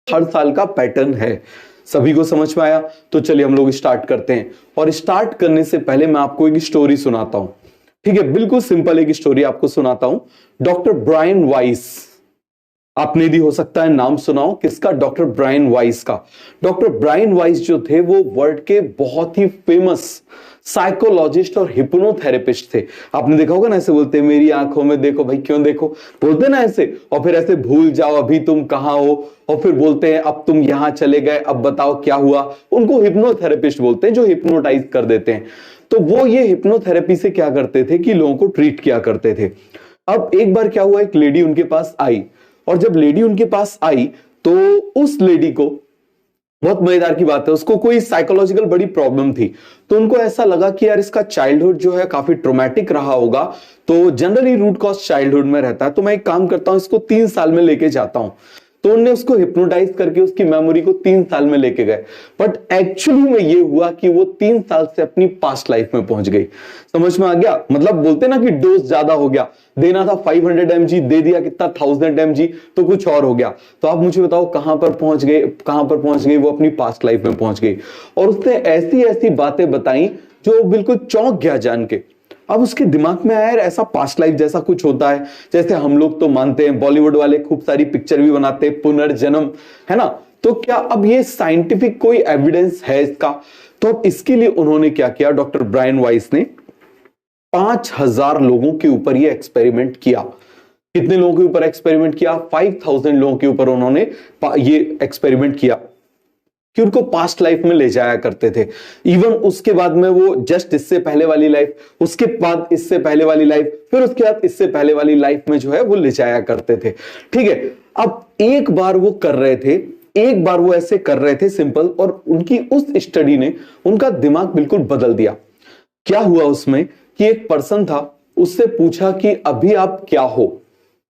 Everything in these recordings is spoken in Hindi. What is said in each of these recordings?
हर साल का पैटर्न है। सभी को समझ में आया? तो चलिए हम लोग स्टार्ट करते हैं। और स्टार्ट करने से पहले मैं आपको एक स्टोरी सुनाता हूं। ठीक है, बिल्कुल सिंपल एक स्टोरी आपको सुनाता हूं। डॉक्टर ब्रायन वाइस, आपने भी हो सकता है नाम सुनाओ किसका? डॉक्टर ब्रायन वाइस का। डॉक्टर ब्रायन वाइस जो थे वो वर्ल्ड के बहुत ही फेमस साइकोलॉजिस्ट और हिप्नोथेरेपिस्ट थे। आपने देखा होगा ना, ऐसे बोलते हैं मेरी आंखों में देखो भाई, क्यों देखो, बोलते ना ऐसे, और फिर ऐसे भूल जाओ अभी तुम कहां हो, और फिर बोलते हैं अब तुम यहां चले गए, अब बताओ क्या हुआ। उनको हिप्नोथेरेपिस्ट बोलते हैं, जो हिप्नोटाइज कर देते हैं। तो वो ये हिप्नोथेरेपी से क्या करते थे कि लोगों को ट्रीट किया करते थे। अब एक बार क्या हुआ, एक लेडी उनके पास आई, और जब लेडी उनके पास आई तो उस लेडी को, बहुत मजेदार की बात है, उसको कोई साइकोलॉजिकल बड़ी प्रॉब्लम थी। तो उनको ऐसा लगा कि यार इसका चाइल्डहुड जो है काफी ट्रोमैटिक रहा होगा, तो जनरली रूट कॉज चाइल्डहुड में रहता है, तो मैं एक काम करता हूं, इसको 3 साल में लेके जाता हूं। तो उन्होंने उसको हिप्नोटाइज करके उसकी मेमोरी को 3 साल में लेके गए। बट एक्चुअली में ये हुआ कि वो 3 साल से अपनी पास्ट लाइफ में पहुंच गई। समझ में आ गया? मतलब बोलते ना कि डोज ज्यादा हो गया, देना था 500 mg, दे दिया कितना 1000 mg, तो कुछ और हो गया। तो आप मुझे बताओ कहां पर पहुंच गए, कहां पर पहुंच गई? वो अपनी पास्ट लाइफ में पहुंच गई, और उसने ऐसी ऐसी बातें बताई जो बिल्कुल चौंक गया जान के। अब उसके दिमाग में आया यार ऐसा पास्ट लाइफ जैसा कुछ होता है, जैसे हम लोग तो मानते हैं, बॉलीवुड वाले खूब सारी पिक्चर भी बनाते हैं, पुनर्जन्म, है ना? तो क्या अब ये साइंटिफिक कोई एविडेंस है इसका? तो अब इसके लिए उन्होंने क्या किया, डॉक्टर ब्रायन वाइस ने 5000 लोगों के ऊपर ये एक्सपेरिमेंट किया। कितने लोगों के ऊपर एक्सपेरिमेंट किया? 5000 लोगों के ऊपर उन्होंने ये एक्सपेरिमेंट किया कि उनको पास्ट लाइफ में ले जाया करते थे। इवन उसके बाद में वो जस्ट इससे पहले वाली लाइफ, उसके बाद इससे पहले वाली लाइफ, फिर उसके बाद इससे पहले वाली लाइफ में जो है वो ले जाया करते थे। ठीक है, अब एक बार वो कर रहे थे, एक बार वो ऐसे कर रहे थे सिंपल, और उनकी उस स्टडी ने उनका दिमाग बिल्कुल बदल दिया। क्या हुआ उसमें कि एक पर्सन था, उससे पूछा कि अभी आप क्या हो?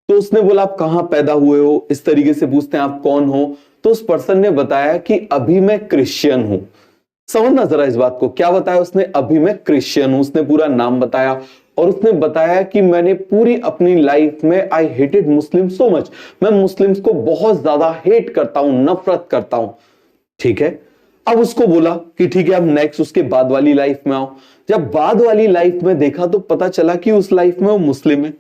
तो उसने बोला आप कहां पैदा हुए हो, इस तरीके से पूछते हैं आप कौन हो? तो उस पर्सन ने बताया कि अभी मैं क्रिश्चियन हूं। समझना जरा इस बात को, क्या बताया उसने? अभी मैं क्रिश्चियन हूं। उसने पूरा नाम बताया, और उसने बताया कि मैंने पूरी अपनी लाइफ में I hated Muslim so much, मैं मुस्लिम्स को बहुत ज्यादा हेट करता हूं, नफरत करता हूं। ठीक है, अब उसको बोला कि ठीक है अब नेक्स्ट उसके बाद वाली लाइफ में आओ। जब बाद वाली लाइफ में देखा तो पता चला कि उस लाइफ में वो मुस्लिम है।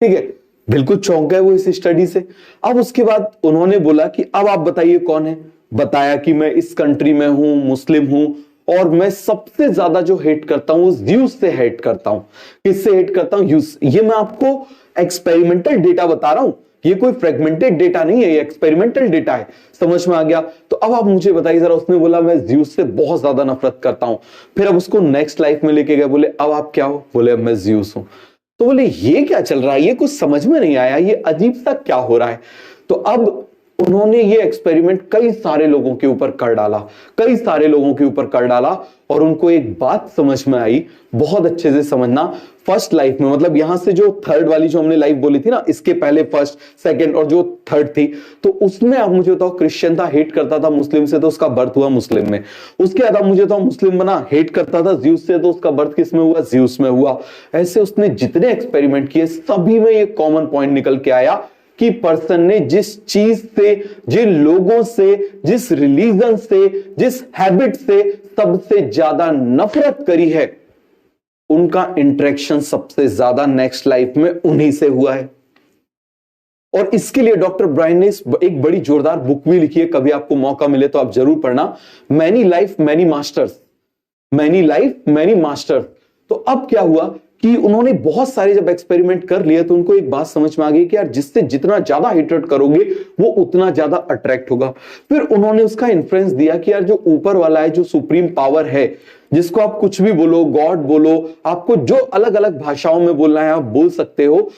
ठीक है, बिल्कुल चौंक गए वो इस स्टडी से। अब उसके बाद उन्होंने बोला कि अब आप बताइए कौन है? बताया कि मैं इस कंट्री में हूं, मुस्लिम हूं, और मैं सबसे ज्यादा जो हेट करता हूं ज्यूस से हेट करता हूं। किससे हेट करता हूं? यूस। ये मैं आपको एक्सपेरिमेंटल डेटा बता रहा हूं, ये कोई फ्रेगमेंटेड डेटा नहीं है, ये एक्सपेरिमेंटल डेटा है। समझ में आ गया? तो अब आप मुझे बताइए जरा। उसने बोला मैं ज्यूस से बहुत ज्यादा नफरत करता हूं। फिर अब उसको नेक्स्ट लाइफ में लेके गए, बोले अब आप क्या हो? बोले अब मैं ज्यूस हूं। तो बोले ये क्या चल रहा है, ये कुछ समझ में नहीं आया, ये अजीब सा क्या हो रहा है? तो अब उन्होंने ये एक्सपेरिमेंट कई सारे लोगों के ऊपर कर डाला, कई सारे लोगों के ऊपर कर डाला, और उनको एक बात समझ में आई, बहुत अच्छे से समझना। फर्स्ट लाइफ में, मतलब यहां से जो थर्ड वाली जो हमने लाइफ बोली थी ना, इसके पहले फर्स्ट, सेकंड और जो थर्ड थी, तो उसमें आप मुझे बताओ, क्रिश्चियन था, हेट करता था मुस्लिम से, तो उसका बर्थ हुआ मुस्लिम में। उसके बाद आप मुझे बताओ, मुस्लिम बना, हेट करता था ज्यूस से, तो उसका बर्थ किस में हुआ? ज्यूस में हुआ। ऐसे उसने जितने एक्सपेरिमेंट किए सभी में ये कॉमन पॉइंट निकल के आया कि पर्सन ने जिस चीज से, जिन लोगों से, जिस रिलीजन से, जिस हैबिट से सबसे ज्यादा नफरत करी है, उनका इंटरेक्शन सबसे ज्यादा नेक्स्ट लाइफ में उन्हीं से हुआ है। और इसके लिए डॉक्टर ब्रायन ने एक बड़ी जोरदार बुक भी लिखी है, कभी आपको मौका मिले तो आप जरूर पढ़ना, many life many masters. Many life many masters. तो अब क्या हुआ कि उन्होंने बहुत सारे जब एक्सपेरिमेंट कर लिए, तो उनको एक बात समझ में आ गई कि यार जिससे जितना ज्यादा हेट्रेड करोगे वो उतना ज्यादा अट्रैक्ट होगा। फिर उन्होंने उसका इन्फ्लुएंस दिया कि यार जो ऊपर वाला है, जो सुप्रीम पावर है, जिसको आप कुछ भी बोलो, गॉड बोलो, आपको जो अलग अलग भाषाओं में बोलना है आप बोल सकते हो,